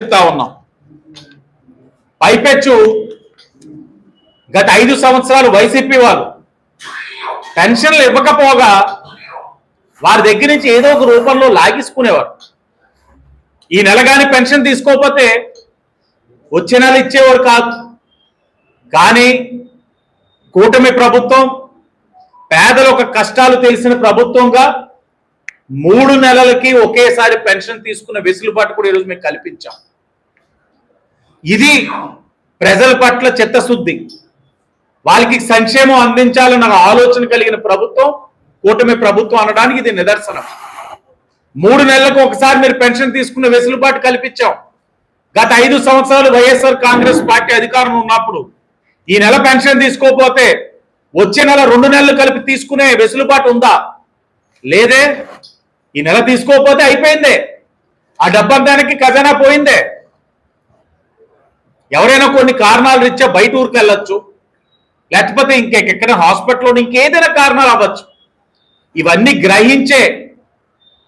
చెప్తా ఉన్నాం. పైపెచ్చు గత 5 సంవత్సరాలు వైసీపీ వారు పెన్షన్లు ఇవ్వకపోగా వారి దగ్గర నుంచి ఏదో ఒక రూపంలో లాగేసుకునేవారు. ఈ నెల కానీ పెన్షన్ తీసుకోకపోతే వచ్చే నెల ఇచ్చేవారు కాదు. కానీ కూటమి ప్రభుత్వం పేదల ఒక కష్టాలు తెలిసిన ప్రభుత్వంగా 3 నెలలకి ఒకేసారి పెన్షన్ తీసుకున్న వెసులుబాటు కూడా ఈరోజు మేము కల్పించాం. ఇది ప్రజల పట్ల చిత్తశుద్ధి, వాళ్ళకి సంక్షేమం అందించాలన్న ఆలోచన కలిగిన ప్రభుత్వం కూటమి ప్రభుత్వం అనడానికి ఇది నిదర్శనం. 3 నెలలకు ఒకసారి మీరు పెన్షన్ తీసుకున్న వెసులుబాటు కల్పించాం. గత 5 సంవత్సరాలు వైఎస్ఆర్ కాంగ్రెస్ పార్టీ అధికారంలో ఉన్నప్పుడు ఈ నెల పెన్షన్ తీసుకోకపోతే వచ్చే నెల 2 నెలలు కలిపి తీసుకునే వెసులుబాటు ఉందా? లేదే. ఈ నెల తీసుకోకపోతే అయిపోయిందే, ఆ డబ్బంతానికి ఖజానా పోయిందే. ఎవరైనా కొన్ని కారణాలు రీత్యా బయట ఊరికి వెళ్ళొచ్చు, లేకపోతే ఇంకెక్కడ హాస్పిటల్లో ఇంకేదైనా కారణాలు అవ్వచ్చు. ఇవన్నీ గ్రహించే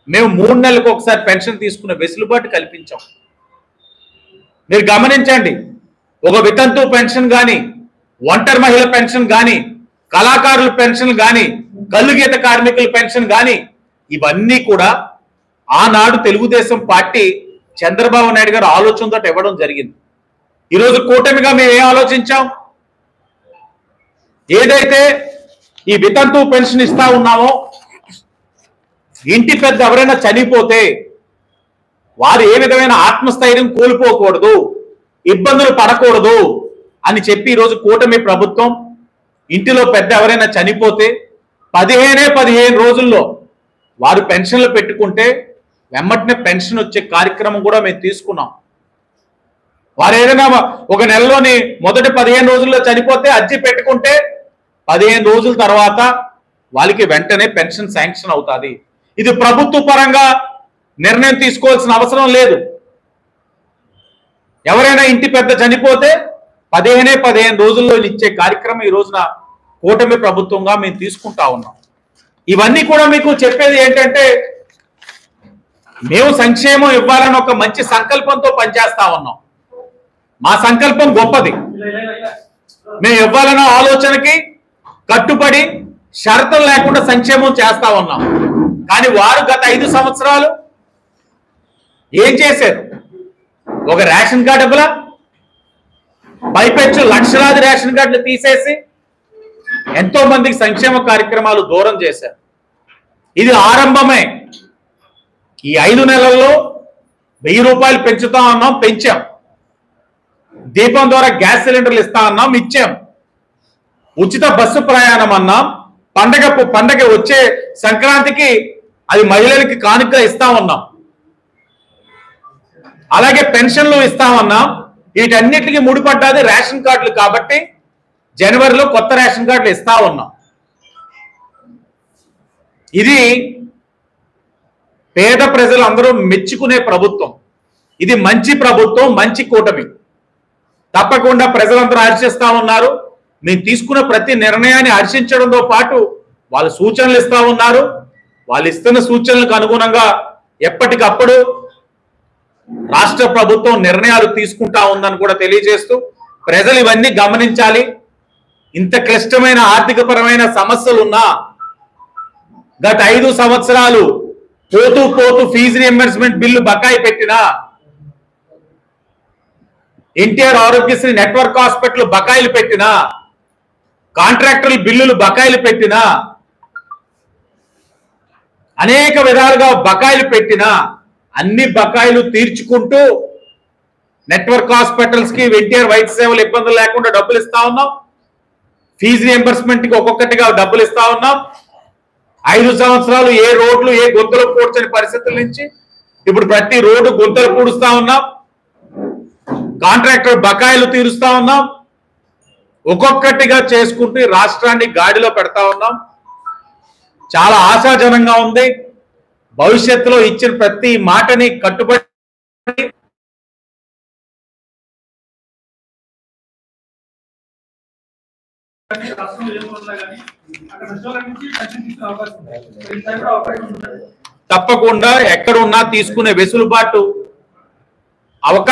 మేము 3 నెలలకు ఒకసారి పెన్షన్ తీసుకునే వెసులుబాటు కల్పించాం. మీరు గమనించండి, ఒక వితంతు పెన్షన్ కానీ, ఒంటరి మహిళ పెన్షన్ కానీ, కళాకారుల పెన్షన్ కానీ, కల్లుగీత కార్మికుల పెన్షన్ కానీ, ఇవన్నీ కూడా ఆనాడు తెలుగుదేశం పార్టీ చంద్రబాబు నాయుడు గారు ఆలోచనతో ఇవ్వడం జరిగింది. ఈరోజు కూటమిగా మేము ఏం ఆలోచించాం? ఏదైతే ఈ వితంతు పెన్షన్ ఇస్తా ఉన్నామో, ఇంటి పెద్ద ఎవరైనా చనిపోతే వారు ఏ విధమైన ఆత్మస్థైర్యం కోల్పోకూడదు, ఇబ్బందులు పడకూడదు అని చెప్పి ఈరోజు కూటమి ప్రభుత్వం ఇంటిలో పెద్ద ఎవరైనా చనిపోతే 15 రోజుల్లో వారు పెన్షన్లు పెట్టుకుంటే వెమ్మటనే పెన్షన్ వచ్చే కార్యక్రమం కూడా మేము తీసుకున్నాం. వారు ఏదైనా ఒక నెలలోని మొదటి 15 రోజుల్లో చనిపోతే అర్జీ పెట్టుకుంటే 15 రోజుల తర్వాత వాళ్ళకి వెంటనే పెన్షన్ శాంక్షన్ అవుతుంది. ఇది ప్రభుత్వ పరంగా నిర్ణయం తీసుకోవాల్సిన అవసరం లేదు. ఎవరైనా ఇంటి పెద్ద చనిపోతే 15 రోజుల్లో ఇచ్చే కార్యక్రమం ఈ రోజున కూటమి ప్రభుత్వంగా మేము తీసుకుంటా ఉన్నాం. ఇవన్నీ కూడా మీకు చెప్పేది ఏంటంటే, మేము సంక్షేమం ఇవ్వాలని ఒక మంచి సంకల్పంతో పనిచేస్తా ఉన్నాం. మా సంకల్పం గొప్పది. మేము ఇవ్వాలన్న ఆలోచనకి కట్టుబడి షరతులు లేకుండా సంక్షేమం చేస్తా ఉన్నాం. కానీ వారు గత 5 సంవత్సరాలు ఏం చేశారు? ఒక రేషన్ కార్డు ఇవ్వలా, పైపెచ్చు లక్షలాది రేషన్ కార్డులు తీసేసి ఎంతో మందికి సంక్షేమ కార్యక్రమాలు దూరం చేశారు. ఇది ఆరంభమే. ఈ 5 నెలల్లో 1000 రూపాయలు పెంచుతా ఉన్నాం, పెంచాం. దీపం ద్వారా గ్యాస్ సిలిండర్లు ఇస్తా అన్నాం, ఇచ్చాం. ఉచిత బస్సు ప్రయాణం అన్నాం. పండగ వచ్చే సంక్రాంతికి అది మహిళలకి కానుకగా ఇస్తా ఉన్నాం. అలాగే పెన్షన్లు ఇస్తామన్నాం. వీటన్నిటికీ ముడిపడ్డాది రేషన్ కార్డులు కాబట్టి జనవరిలో కొత్త రేషన్ కార్డులు ఇస్తా ఉన్నాం. ఇది పేద ప్రజలందరూ మెచ్చుకునే ప్రభుత్వం. ఇది మంచి ప్రభుత్వం, మంచి కూటమి. తప్పకుండా ప్రజలందరూ హర్షిస్తా ఉన్నారు. మేము తీసుకున్న ప్రతి నిర్ణయాన్ని హర్షించడంతో పాటు వాళ్ళు సూచనలు ఇస్తా ఉన్నారు. వాళ్ళు ఇస్తున్న సూచనలకు అనుగుణంగా ఎప్పటికప్పుడు రాష్ట్ర ప్రభుత్వం నిర్ణయాలు తీసుకుంటా ఉందని కూడా తెలియజేస్తూ, ప్రజలు ఇవన్నీ గమనించాలి. ఇంత క్లిష్టమైన ఆర్థిక పరమైన సమస్యలున్నా గత 5 సంవత్సరాలు పోతూ ఫీజు రియంబర్స్మెంట్ బిల్లు బకాయి పెట్టినా, ఎన్టీఆర్ ఆరోగ్యశ్రీ నెట్వర్క్ హాస్పిటల్ బకాయిలు పెట్టినా, కాంట్రాక్టర్ల బిల్లులు బకాయిలు పెట్టినా, అనేక విధాలుగా బకాయిలు పెట్టినా అన్ని బకాయిలు తీర్చుకుంటూ నెట్వర్క్ హాస్పిటల్స్ కి ఎన్టీఆర్ వైద్య సేవలు ఇబ్బందులు లేకుండా డబ్బులు ఇస్తా ఉన్నాం. ఫీజు రియంబర్స్మెంట్ కి ఒక్కొక్కటిగా డబ్బులు ఇస్తా ఉన్నాం. 5 సంవత్సరాలు ఏ రోడ్లు ఏ గుంతలు పూడ్చని పరిస్థితుల నుంచి ఇప్పుడు ప్రతి రోడ్డు గుంతలు పూడుస్తా ఉన్నాం. కాంట్రాక్టర్ బకాయిలు తీరుస్తా ఉన్నాం. ఒక్కొక్కటిగా చేసుకుంటూ రాష్ట్రాన్ని గాడిలో పెడతా ఉన్నాం. చాలా ఆశాజనంగా ఉంది. భవిష్యత్తులో ఇచ్చిన ప్రతి మాటని కట్టుబడి తప్పకుండా ఎక్కడున్నా తీసుకునే వెసులుబాటు అవకాశం